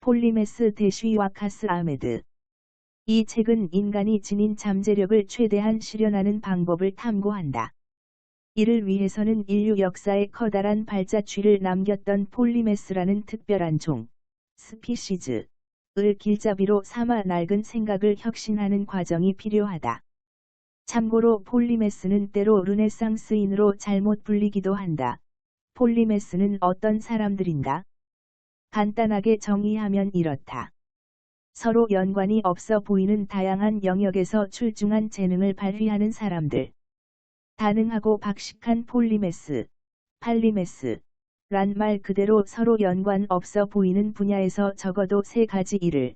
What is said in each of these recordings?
폴리메스 대쉬와카스 아메드. 이 책은 인간이 지닌 잠재력을 최대한 실현하는 방법을 탐구한다. 이를 위해서는 인류 역사에 커다란 발자취를 남겼던 폴리메스라는 특별한 종, 스피시즈을 길잡이로 삼아 낡은 생각을 혁신하는 과정이 필요하다. 참고로 폴리메스는 때로 르네상스인으로 잘못 불리기도 한다. 폴리메스는 어떤 사람들인가? 간단하게 정의하면 이렇다. 서로 연관이 없어 보이는 다양한 영역에서 출중한 재능을 발휘하는 사람들. 다능하고 박식한 폴리메스, 팔리메스 란 말 그대로 서로 연관 없어 보이는 분야에서 적어도 세 가지 일을,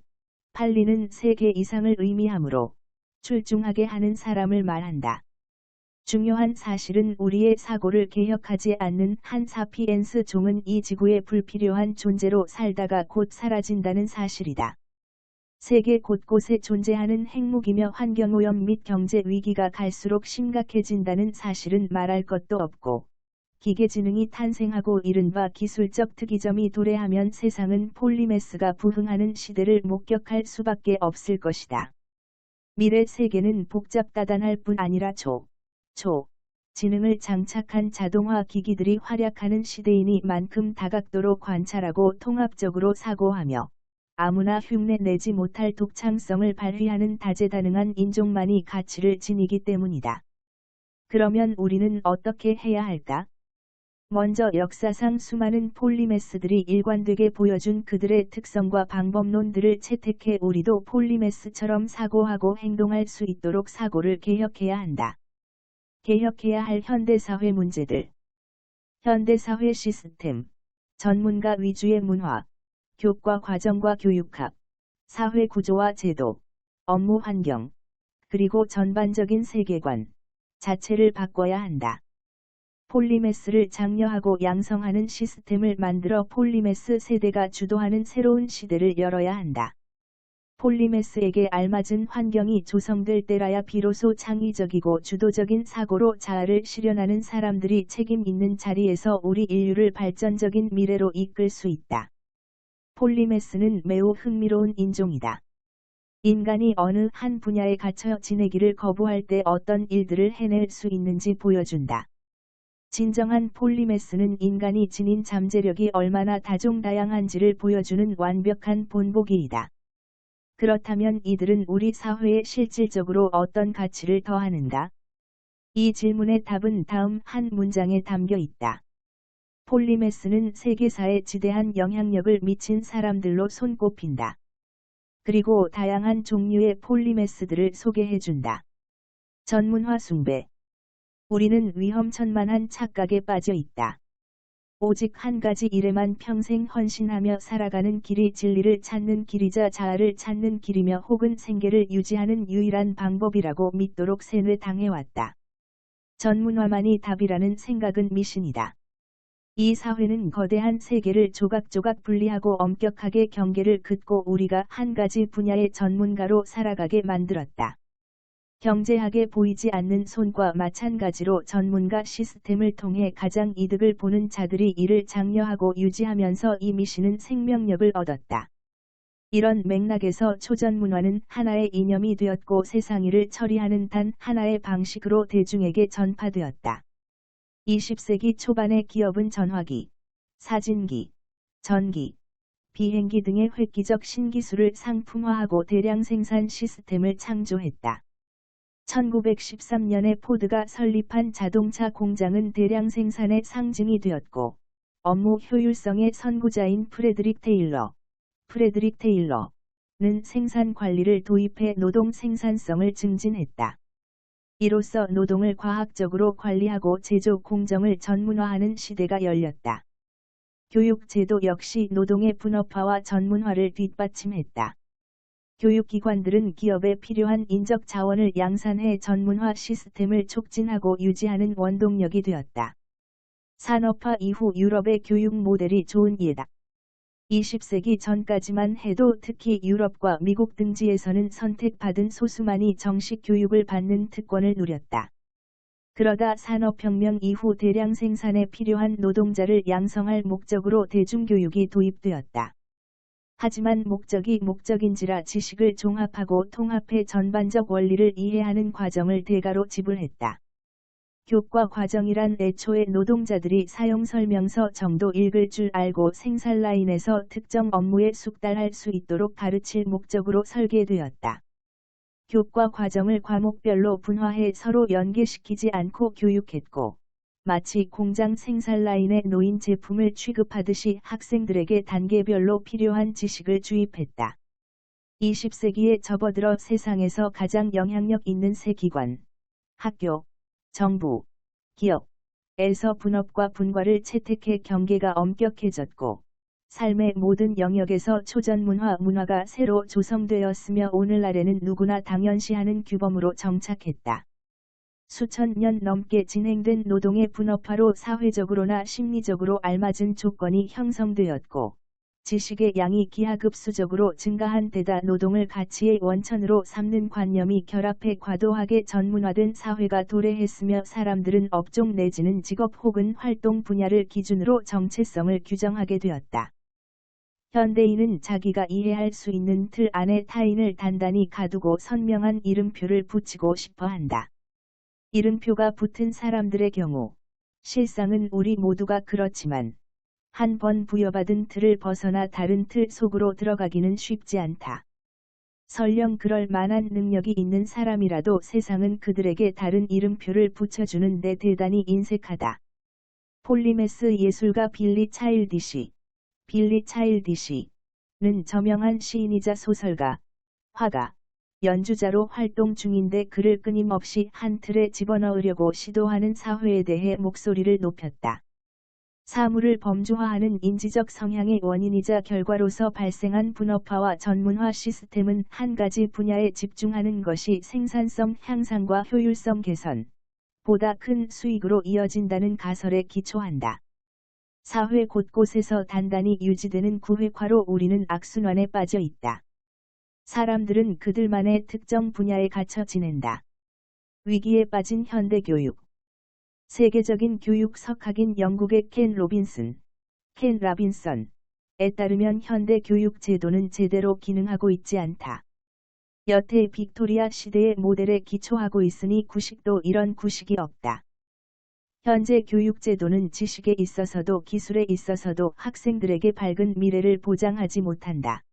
팔리는 3개 이상을 의미하므로 출중하게 하는 사람을 말한다. 중요한 사실은 우리의 사고를 개혁하지 않는 한 사피엔스 종은 이 지구에 불필요한 존재로 살다가 곧 사라진다는 사실이다. 세계 곳곳에 존재하는 핵무기며 환경오염 및 경제 위기가 갈수록 심각해진다는 사실은 말할 것도 없고, 기계지능이 탄생하고 이른바 기술적 특이점이 도래하면 세상은 폴리메스가 부흥하는 시대를 목격할 수밖에 없을 것이다. 미래 세계는 복잡다단할 뿐 아니라 지능을 장착한 자동화 기기들이 활약하는 시대이니만큼 다각도로 관찰하고 통합적으로 사고하며 아무나 흉내 내지 못할 독창성을 발휘하는 다재다능한 인종만이 가치를 지니기 때문이다. 그러면 우리는 어떻게 해야 할까? 먼저 역사상 수많은 폴리메스들이 일관되게 보여준 그들의 특성과 방법론들을 채택해 우리도 폴리메스처럼 사고하고 행동할 수 있도록 사고를 개혁해야 한다. 개혁해야 할 현대사회 문제들. 현대사회 시스템, 전문가 위주의 문화, 교과 과정과 교육학, 사회 구조와 제도, 업무 환경, 그리고 전반적인 세계관 자체를 바꿔야 한다. 폴리메스를 장려하고 양성하는 시스템을 만들어 폴리메스 세대가 주도하는 새로운 시대를 열어야 한다. 폴리메스에게 알맞은 환경이 조성될 때라야 비로소 창의적이고 주도적인 사고로 자아를 실현하는 사람들이 책임 있는 자리에서 우리 인류를 발전적인 미래로 이끌 수 있다. 폴리메스는 매우 흥미로운 인종이다. 인간이 어느 한 분야에 갇혀 지내기를 거부할 때 어떤 일들을 해낼 수 있는지 보여준다. 진정한 폴리메스는 인간이 지닌 잠재력이 얼마나 다종다양한지를 보여주는 완벽한 본보기이다. 그렇다면 이들은 우리 사회에 실질적으로 어떤 가치를 더하는가? 이 질문의 답은 다음 한 문장에 담겨 있다. 폴리메스는 세계사에 지대한 영향력을 미친 사람들로 손꼽힌다. 그리고 다양한 종류의 폴리메스들을 소개해준다. 전문화 숭배. 우리는 위험천만한 착각에 빠져 있다. 오직 한 가지 일에만 평생 헌신하며 살아가는 길이 진리를 찾는 길이자 자아를 찾는 길이며 혹은 생계를 유지하는 유일한 방법이라고 믿도록 세뇌당해왔다. 전문화만이 답이라는 생각은 미신이다. 이 사회는 거대한 세계를 조각조각 분리하고 엄격하게 경계를 긋고 우리가 한 가지 분야의 전문가로 살아가게 만들었다. 경제학에 보이지 않는 손과 마찬가지로 전문가 시스템을 통해 가장 이득을 보는 자들이 이를 장려하고 유지하면서 이 미신은 생명력을 얻었다. 이런 맥락에서 초전문화는 하나의 이념이 되었고 세상일을 처리하는 단 하나의 방식으로 대중에게 전파되었다. 20세기 초반의 기업은 전화기, 사진기, 전기, 비행기 등의 획기적 신기술을 상품화하고 대량 생산 시스템을 창조했다. 1913년에 포드가 설립한 자동차 공장은 대량 생산의 상징이 되었고, 업무 효율성의 선구자인 프레드릭 테일러는 생산 관리를 도입해 노동 생산성을 증진했다. 이로써 노동을 과학적으로 관리하고 제조 공정을 전문화하는 시대가 열렸다. 교육 제도 역시 노동의 분업화와 전문화를 뒷받침했다. 교육기관들은 기업에 필요한 인적 자원을 양산해 전문화 시스템을 촉진하고 유지하는 원동력이 되었다. 산업화 이후 유럽의 교육 모델이 좋은 예다. 20세기 전까지만 해도 특히 유럽과 미국 등지에서는 선택받은 소수만이 정식 교육을 받는 특권을 누렸다. 그러다 산업혁명 이후 대량 생산에 필요한 노동자를 양성할 목적으로 대중교육이 도입되었다. 하지만 목적이 목적인지라 지식을 종합하고 통합해 전반적 원리를 이해하는 과정을 대가로 지불했다. 교과 과정이란 애초에 노동자들이 사용설명서 정도 읽을 줄 알고 생산 라인에서 특정 업무에 숙달할 수 있도록 가르칠 목적으로 설계되었다. 교과 과정을 과목별로 분화해 서로 연계시키지 않고 교육했고, 마치 공장 생산 라인에 놓인 제품을 취급하듯이 학생들에게 단계별로 필요한 지식을 주입했다. 20세기에 접어들어 세상에서 가장 영향력 있는 세 기관, 학교, 정부, 기업에서 분업과 분과를 채택해 경계가 엄격해졌고, 삶의 모든 영역에서 초전문화 문화가 새로 조성되었으며 오늘날에는 누구나 당연시하는 규범으로 정착했다. 수천 년 넘게 진행된 노동의 분업화로 사회적으로나 심리적으로 알맞은 조건이 형성되었고, 지식의 양이 기하급수적으로 증가한 데다 노동을 가치의 원천으로 삼는 관념이 결합해 과도하게 전문화된 사회가 도래했으며 사람들은 업종 내지는 직업 혹은 활동 분야를 기준으로 정체성을 규정하게 되었다. 현대인은 자기가 이해할 수 있는 틀 안에 타인을 단단히 가두고 선명한 이름표를 붙이고 싶어 한다. 이름표가 붙은 사람들의 경우, 실상은 우리 모두가 그렇지만, 한 번 부여받은 틀을 벗어나 다른 틀 속으로 들어가기는 쉽지 않다. 설령 그럴 만한 능력이 있는 사람이라도 세상은 그들에게 다른 이름표를 붙여주는 데 대단히 인색하다. 폴리메스 예술가 빌리 차일디시는 저명한 시인이자 소설가, 화가, 연주자로 활동 중인데 그를 끊임없이 한 틀에 집어넣으려고 시도하는 사회에 대해 목소리를 높였다. 사물을 범주화하는 인지적 성향의 원인이자 결과로서 발생한 분업화와 전문화 시스템은 한 가지 분야에 집중하는 것이 생산성 향상과 효율성 개선, 보다 큰 수익으로 이어진다는 가설에 기초한다. 사회 곳곳에서 단단히 유지되는 구획화로 우리는 악순환에 빠져 있다. 사람들은 그들만의 특정 분야에 갇혀 지낸다. 위기에 빠진 현대교육. 세계적인 교육 석학인 영국의 켄 라빈선에 따르면 현대 교육 제도는 제대로 기능하고 있지 않다. 여태 빅토리아 시대의 모델에 기초하고 있으니 구식도 이런 구식이 없다. 현재 교육 제도는 지식에 있어서도 기술에 있어서도 학생들에게 밝은 미래를 보장하지 못한다.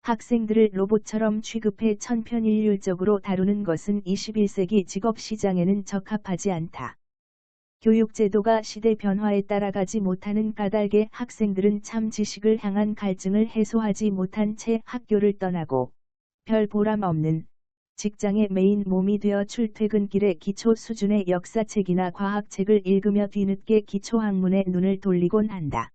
학생들을 로봇처럼 취급해 천편일률적으로 다루는 것은 21세기 직업시장에는 적합하지 않다. 교육제도가 시대 변화에 따라가지 못하는 까닭에 학생들은 참 지식을 향한 갈증을 해소하지 못한 채 학교를 떠나고 별 보람 없는 직장의 메인 몸이 되어 출퇴근길에 기초 수준의 역사책이나 과학책을 읽으며 뒤늦게 기초학문에 눈을 돌리곤 한다.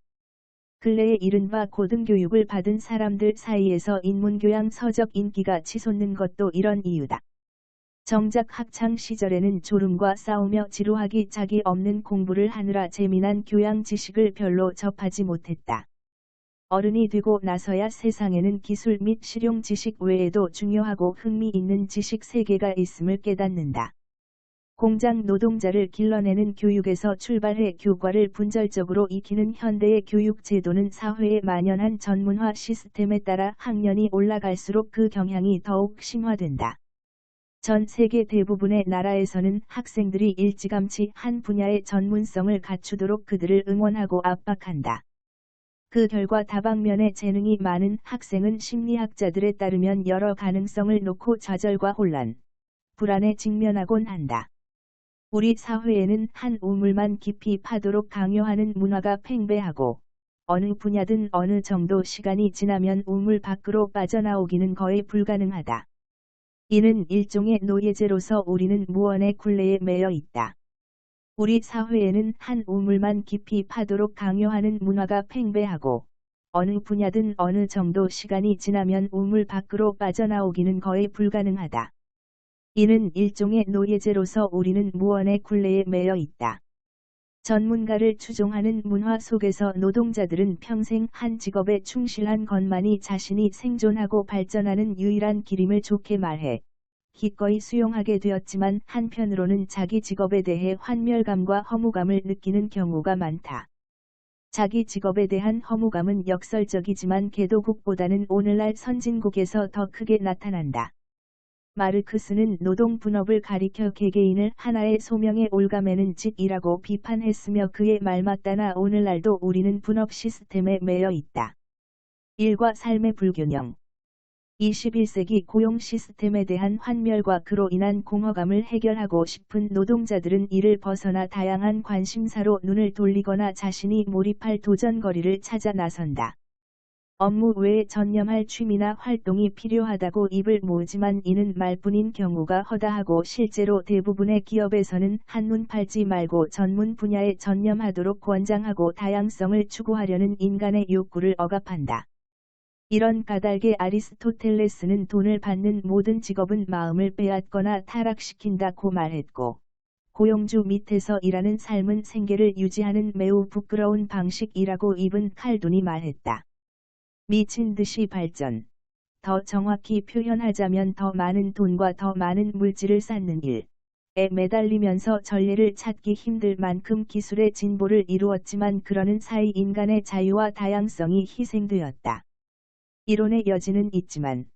근래에 이른바 고등교육을 받은 사람들 사이에서 인문교양 서적 인기가 치솟는 것도 이런 이유다. 정작 학창 시절에는 졸음과 싸우며 지루하기 짝이 없는 공부를 하느라 재미난 교양 지식을 별로 접하지 못했다. 어른이 되고 나서야 세상에는 기술 및 실용 지식 외에도 중요하고 흥미있는 지식 세계가 있음을 깨닫는다. 공장 노동자를 길러내는 교육에서 출발해 교과를 분절적으로 익히는 현대의 교육 제도는 사회에 만연한 전문화 시스템에 따라 학년이 올라갈수록 그 경향이 더욱 심화된다. 전 세계 대부분의 나라에서는 학생들이 일찌감치 한 분야의 전문성을 갖추도록 그들을 응원하고 압박한다. 그 결과 다방면에 재능이 많은 학생은 심리학자들에 따르면 여러 가능성을 놓고 좌절과 혼란, 불안에 직면하곤 한다. 우리 사회에는 한 우물만 깊이 파도록 강요하는 문화가 팽배하고 어느 분야든 어느 정도 시간이 지나면 우물 밖으로 빠져나오기는 거의 불가능하다. 이는 일종의 노예제로서 우리는 무언의 굴레에 매여 있다. 우리 사회에는 한 우물만 깊이 파도록 강요하는 문화가 팽배하고 어느 분야든 어느 정도 시간이 지나면 우물 밖으로 빠져나오기는 거의 불가능하다. 이는 일종의 노예제로서 우리는 무언의 굴레에 매여 있다. 전문가를 추종하는 문화 속에서 노동자들은 평생 한 직업에 충실한 것만이 자신이 생존하고 발전하는 유일한 길임을 좋게 말해 기꺼이 수용하게 되었지만 한편으로는 자기 직업에 대해 환멸감과 허무감을 느끼는 경우가 많다. 자기 직업에 대한 허무감은 역설적이지만 개도국보다는 오늘날 선진국에서 더 크게 나타난다. 마르크스는 노동 분업을 가리켜 개개인을 하나의 소명에 올가매는 짓이라고 비판했으며 그의 말 맞다나 오늘날도 우리는 분업 시스템에 매여 있다. 일과 삶의 불균형. 21세기 고용 시스템에 대한 환멸과 그로 인한 공허감을 해결하고 싶은 노동자들은 이를 벗어나 다양한 관심사로 눈을 돌리거나 자신이 몰입할 도전거리를 찾아 나선다. 업무 외에 전념할 취미나 활동이 필요하다고 입을 모으지만 이는 말뿐인 경우가 허다하고 실제로 대부분의 기업에서는 한눈 팔지 말고 전문 분야에 전념하도록 권장하고 다양성을 추구하려는 인간의 욕구를 억압한다. 이런 까닭에 아리스토텔레스는 돈을 받는 모든 직업은 마음을 빼앗거나 타락시킨다고 말했고, 고용주 밑에서 일하는 삶은 생계를 유지하는 매우 부끄러운 방식이라고 이븐 칼둔이 말했다. 미친 듯이 발전. 더 정확히 표현하자면 더 많은 돈과 더 많은 물질을 쌓는 일에 매달리면서 전례를 찾기 힘들 만큼 기술의 진보를 이루었지만 그러는 사이 인간의 자유와 다양성이 희생되었다. 이론의 여지는 있지만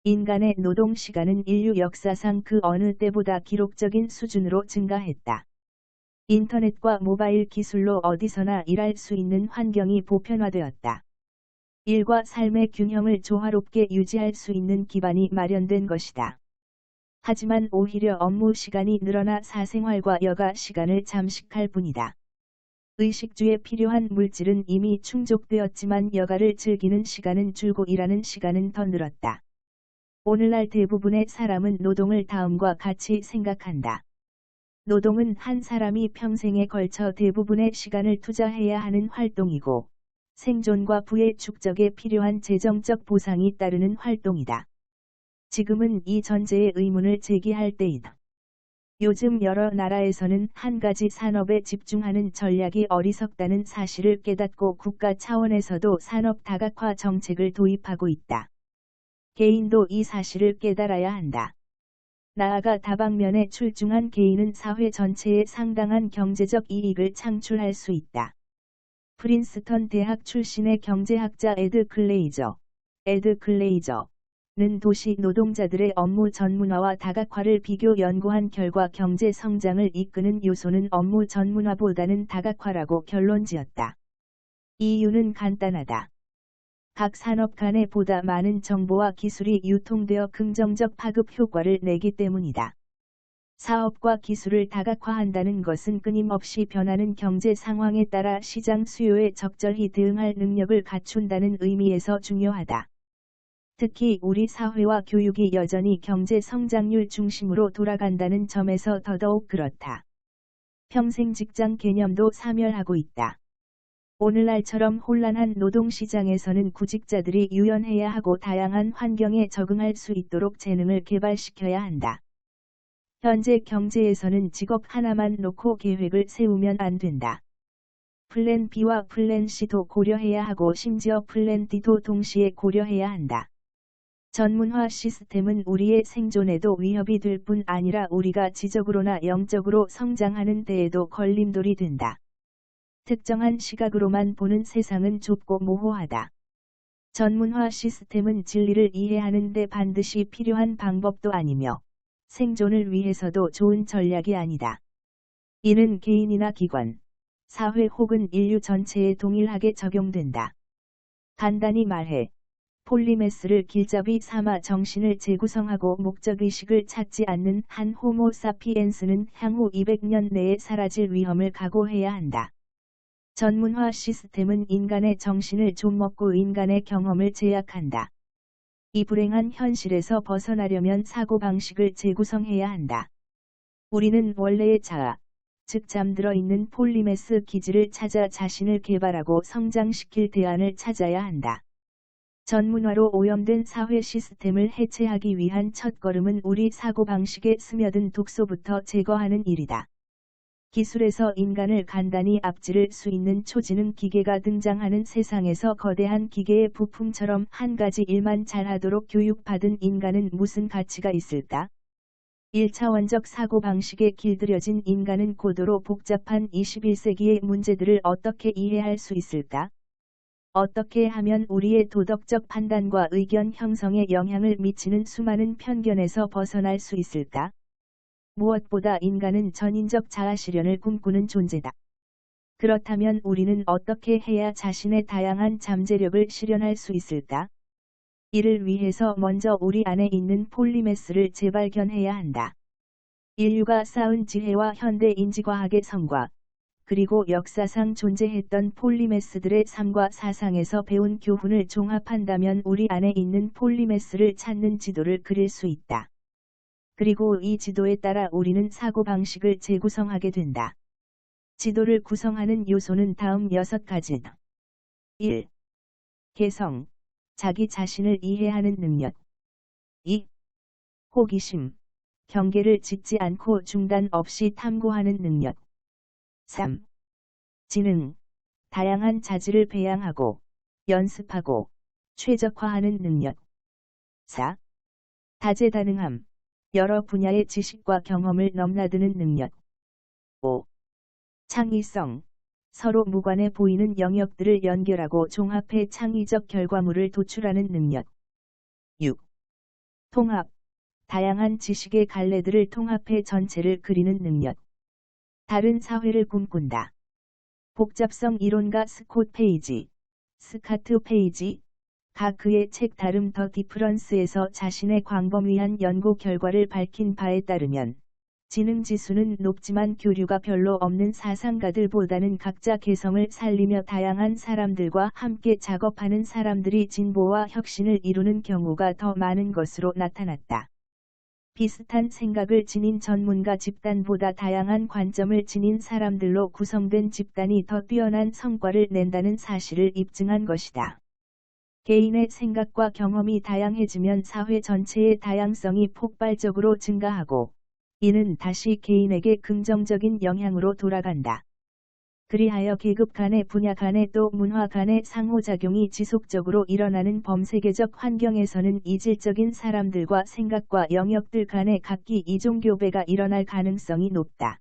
인간의 노동 시간은 인류 역사상 그 어느 때보다 기록적인 수준으로 증가했다. 인터넷과 모바일 기술로 어디서나 일할 수 있는 환경이 보편화되었다. 일과 삶의 균형을 조화롭게 유지할 수 있는 기반이 마련된 것이다. 하지만 오히려 업무 시간이 늘어나 사생활과 여가 시간을 잠식할 뿐이다. 의식주에 필요한 물질은 이미 충족되었지만 여가를 즐기는 시간은 줄고 일하는 시간은 더 늘었다. 오늘날 대부분의 사람은 노동을 다음과 같이 생각한다. 노동은 한 사람이 평생에 걸쳐 대부분의 시간을 투자해야 하는 활동이고, 생존과 부의 축적에 필요한 재정적 보상이 따르는 활동이다. 지금은 이 전제의 의문을 제기할 때이다. 요즘 여러 나라에서는 한 가지 산업에 집중하는 전략이 어리석다는 사실을 깨닫고 국가 차원에서도 산업 다각화 정책을 도입하고 있다. 개인도 이 사실을 깨달아야 한다. 나아가 다방면에 출중한 개인은 사회 전체에 상당한 경제적 이익을 창출할 수 있다. 프린스턴 대학 출신의 경제학자 에드 클레이저는 도시 노동자들의 업무 전문화와 다각화를 비교 연구한 결과 경제 성장을 이끄는 요소는 업무 전문화보다는 다각화라고 결론지었다. 이유는 간단하다. 각 산업 간에 보다 많은 정보와 기술이 유통되어 긍정적 파급 효과를 내기 때문이다. 사업과 기술을 다각화한다는 것은 끊임없이 변하는 경제 상황에 따라 시장 수요에 적절히 대응할 능력을 갖춘다는 의미에서 중요하다. 특히 우리 사회와 교육이 여전히 경제 성장률 중심으로 돌아간다는 점에서 더더욱 그렇다. 평생 직장 개념도 사멸하고 있다. 오늘날처럼 혼란한 노동시장에서는 구직자들이 유연해야 하고 다양한 환경에 적응할 수 있도록 재능을 개발시켜야 한다. 현재 경제에서는 직업 하나만 놓고 계획을 세우면 안 된다. 플랜 B와 플랜 C도 고려해야 하고 심지어 플랜 D도 동시에 고려해야 한다. 전문화 시스템은 우리의 생존에도 위협이 될 뿐 아니라 우리가 지적으로나 영적으로 성장하는 데에도 걸림돌이 된다. 특정한 시각으로만 보는 세상은 좁고 모호하다. 전문화 시스템은 진리를 이해하는 데 반드시 필요한 방법도 아니며 생존을 위해서도 좋은 전략이 아니다. 이는 개인이나 기관, 사회 혹은 인류 전체에 동일하게 적용된다. 간단히 말해, 폴리메스를 길잡이 삼아 정신을 재구성하고 목적의식을 찾지 않는 한 호모 사피엔스는 향후 200년 내에 사라질 위험을 각오해야 한다. 전문화 시스템은 인간의 정신을 좀먹고 인간의 경험을 제약한다. 이 불행한 현실에서 벗어나려면 사고방식을 재구성해야 한다. 우리는 원래의 자아, 즉 잠들어 있는 폴리메스 기질을 찾아 자신을 개발하고 성장시킬 대안을 찾아야 한다. 전문화로 오염된 사회 시스템을 해체하기 위한 첫걸음은 우리 사고방식에 스며든 독소부터 제거하는 일이다. 기술에서 인간을 간단히 앞지를 수 있는 초지능 기계가 등장하는 세상에서 거대한 기계의 부품처럼 한 가지 일만 잘하도록 교육받은 인간은 무슨 가치가 있을까? 1차원적 사고방식에 길들여진 인간은 고도로 복잡한 21세기의 문제들을 어떻게 이해할 수 있을까? 어떻게 하면 우리의 도덕적 판단과 의견 형성에 영향을 미치는 수많은 편견에서 벗어날 수 있을까? 무엇보다 인간은 전인적 자아 실현을 꿈꾸는 존재다. 그렇다면 우리는 어떻게 해야 자신의 다양한 잠재력을 실현할 수 있을까? 이를 위해서 먼저 우리 안에 있는 폴리메스를 재발견해야 한다. 인류가 쌓은 지혜와 현대 인지과학의 성과, 그리고 역사상 존재했던 폴리메스들의 삶과 사상에서 배운 교훈을 종합한다면 우리 안에 있는 폴리메스를 찾는 지도를 그릴 수 있다. 그리고 이 지도에 따라 우리는 사고방식을 재구성하게 된다. 지도를 구성하는 요소는 다음 6가지다. 1. 개성, 자기 자신을 이해하는 능력. 2. 호기심, 경계를 짓지 않고 중단 없이 탐구하는 능력. 3. 지능, 다양한 자질을 배양하고, 연습하고, 최적화하는 능력. 4. 다재다능함, 여러 분야의 지식과 경험을 넘나드는 능력. 5. 창의성, 서로 무관해 보이는 영역들을 연결하고 종합해 창의적 결과물을 도출하는 능력. 6. 통합, 다양한 지식의 갈래들을 통합해 전체를 그리는 능력. 다른 사회를 꿈꾼다. 복잡성 이론가 스콧 페이지, 스카트 페이지, 가 그의 책 다름 더 디프런스에서 자신의 광범위한 연구 결과를 밝힌 바에 따르면 지능지수는 높지만 교류가 별로 없는 사상가들보다는 각자 개성을 살리며 다양한 사람들과 함께 작업하는 사람들이 진보와 혁신을 이루는 경우가 더 많은 것으로 나타났다. 비슷한 생각을 지닌 전문가 집단보다 다양한 관점을 지닌 사람들로 구성된 집단이 더 뛰어난 성과를 낸다는 사실을 입증한 것이다. 개인의 생각과 경험이 다양해지면 사회 전체의 다양성이 폭발적으로 증가하고, 이는 다시 개인에게 긍정적인 영향으로 돌아간다. 그리하여 계급 간의 분야 간의 또 문화 간의 상호작용이 지속적으로 일어나는 범세계적 환경에서는 이질적인 사람들과 생각과 영역들 간의 각기 이종교배가 일어날 가능성이 높다.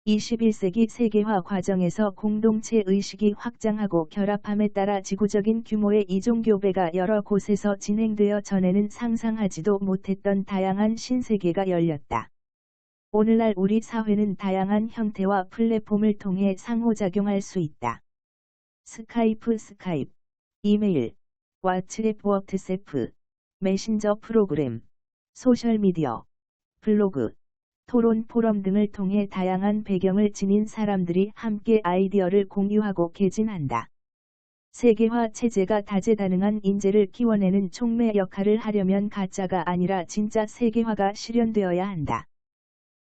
21세기 세계화 과정에서 공동체 의식이 확장하고 결합함에 따라 지구적인 규모의 이종교배가 여러 곳에서 진행되어 전에는 상상하지도 못했던 다양한 신세계가 열렸다. 오늘날 우리 사회는 다양한 형태와 플랫폼을 통해 상호작용할 수 있다. 스카이프, 이메일, 왓츠앱, 워트세프, 메신저 프로그램, 소셜미디어, 블로그, 토론 포럼 등을 통해 다양한 배경을 지닌 사람들이 함께 아이디어를 공유하고 개진한다. 세계화 체제가 다재다능한 인재를 키워내는 촉매 역할을 하려면 가짜가 아니라 진짜 세계화가 실현되어야 한다.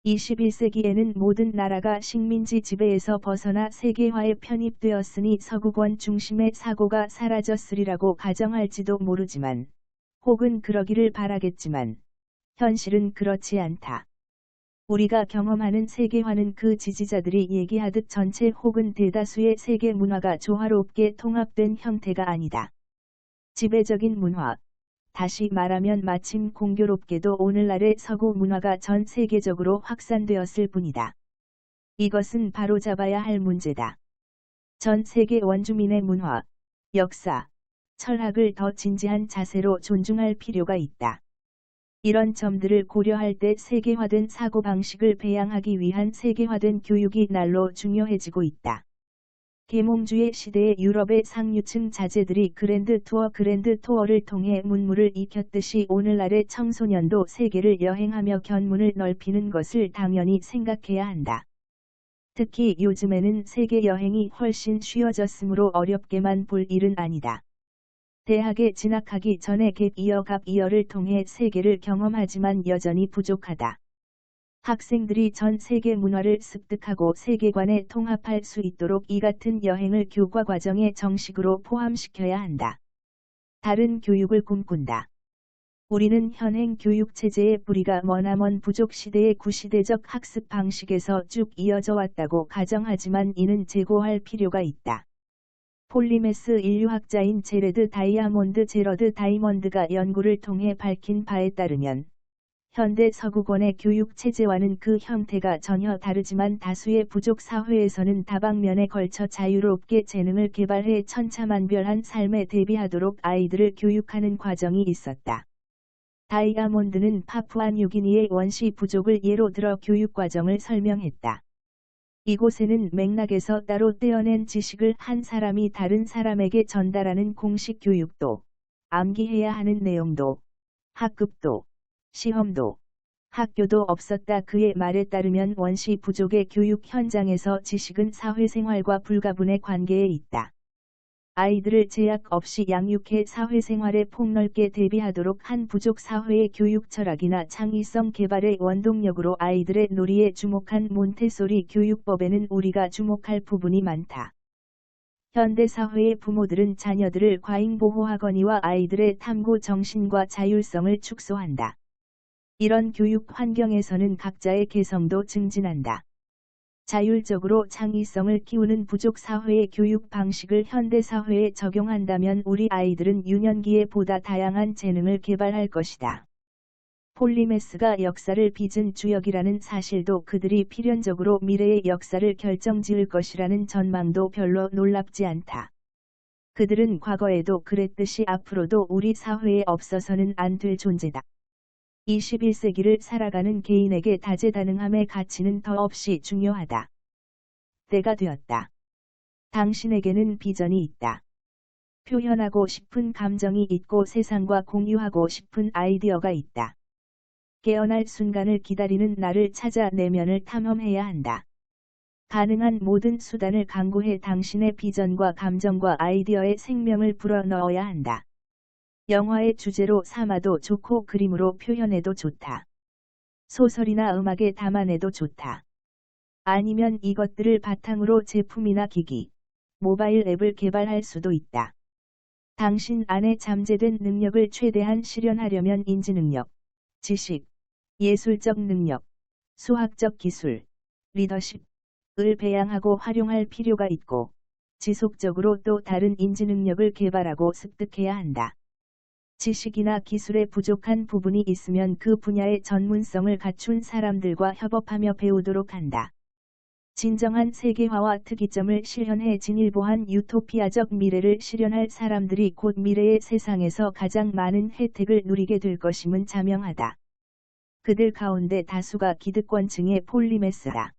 21세기에는 모든 나라가 식민지 지배에서 벗어나 세계화에 편입되었으니 서구권 중심의 사고가 사라졌으리라고 가정할지도 모르지만, 혹은 그러기를 바라겠지만, 현실은 그렇지 않다. 우리가 경험하는 세계화는 그 지지자들이 얘기하듯 전체 혹은 대다수의 세계 문화가 조화롭게 통합된 형태가 아니다. 지배적인 문화, 다시 말하면 마침 공교롭게도 오늘날의 서구 문화가 전 세계적으로 확산되었을 뿐이다. 이것은 바로잡아야 할 문제다. 전 세계 원주민의 문화, 역사, 철학을 더 진지한 자세로 존중할 필요가 있다. 이런 점들을 고려할 때 세계화된 사고방식을 배양하기 위한 세계화된 교육이 날로 중요해지고 있다. 계몽주의 시대의 유럽의 상류층 자제들이 그랜드 투어를 통해 문물을 익혔듯이 오늘날의 청소년도 세계를 여행하며 견문을 넓히는 것을 당연히 생각해야 한다. 특히 요즘에는 세계 여행이 훨씬 쉬워졌으므로 어렵게만 볼 일은 아니다. 대학에 진학하기 전에 갭이어를 통해 세계를 경험하지만 여전히 부족하다. 학생들이 전 세계 문화를 습득하고 세계관에 통합할 수 있도록 이 같은 여행을 교과 과정에 정식으로 포함시켜야 한다. 다른 교육을 꿈꾼다. 우리는 현행 교육체제의 뿌리가 머나먼 부족 시대의 구시대적 학습 방식에서 쭉 이어져 왔다고 가정하지만 이는 재고할 필요가 있다. 폴리메스 인류학자인 제러드 다이먼드가 연구를 통해 밝힌 바에 따르면 현대 서구권의 교육 체제와는 그 형태가 전혀 다르지만 다수의 부족 사회에서는 다방면에 걸쳐 자유롭게 재능을 개발해 천차만별한 삶에 대비하도록 아이들을 교육하는 과정이 있었다. 다이아몬드는 파푸아뉴기니의 원시 부족을 예로 들어 교육 과정을 설명했다. 이곳에는 맥락에서 따로 떼어낸 지식을 한 사람이 다른 사람에게 전달하는 공식 교육도, 암기해야 하는 내용도, 학급도, 시험도, 학교도 없었다. 그의 말에 따르면 원시 부족의 교육 현장에서 지식은 사회생활과 불가분의 관계에 있다. 아이들을 제약 없이 양육해 사회생활에 폭넓게 대비하도록 한 부족 사회의 교육 철학이나 창의성 개발의 원동력으로 아이들의 놀이에 주목한 몬테소리 교육법에는 우리가 주목할 부분이 많다. 현대사회의 부모들은 자녀들을 과잉보호하거니와 아이들의 탐구 정신과 자율성을 축소한다. 이런 교육 환경에서는 각자의 개성도 증진한다. 자율적으로 창의성을 키우는 부족 사회의 교육 방식을 현대사회에 적용한다면 우리 아이들은 유년기에 보다 다양한 재능을 개발할 것이다. 폴리메스가 역사를 빚은 주역이라는 사실도 그들이 필연적으로 미래의 역사를 결정지을 것이라는 전망도 별로 놀랍지 않다. 그들은 과거에도 그랬듯이 앞으로도 우리 사회에 없어서는 안 될 존재다. 21세기를 살아가는 개인에게 다재다능함의 가치는 더없이 중요하다. 때가 되었다. 당신에게는 비전이 있다. 표현하고 싶은 감정이 있고 세상과 공유하고 싶은 아이디어가 있다. 깨어날 순간을 기다리는 나를 찾아 내면을 탐험해야 한다. 가능한 모든 수단을 강구해 당신의 비전과 감정과 아이디어에 생명을 불어넣어야 한다. 영화의 주제로 삼아도 좋고 그림으로 표현해도 좋다. 소설이나 음악에 담아내도 좋다. 아니면 이것들을 바탕으로 제품이나 기기, 모바일 앱을 개발할 수도 있다. 당신 안에 잠재된 능력을 최대한 실현하려면 인지능력, 지식, 예술적 능력, 수학적 기술, 리더십을 배양하고 활용할 필요가 있고, 지속적으로 또 다른 인지능력을 개발하고 습득해야 한다. 지식이나 기술에 부족한 부분이 있으면 그 분야의 전문성을 갖춘 사람들과 협업하며 배우도록 한다. 진정한 세계화와 특이점을 실현해 진일보한 유토피아적 미래를 실현할 사람들이 곧 미래의 세상에서 가장 많은 혜택을 누리게 될 것임은 자명하다. 그들 가운데 다수가 기득권층의 폴리메스다.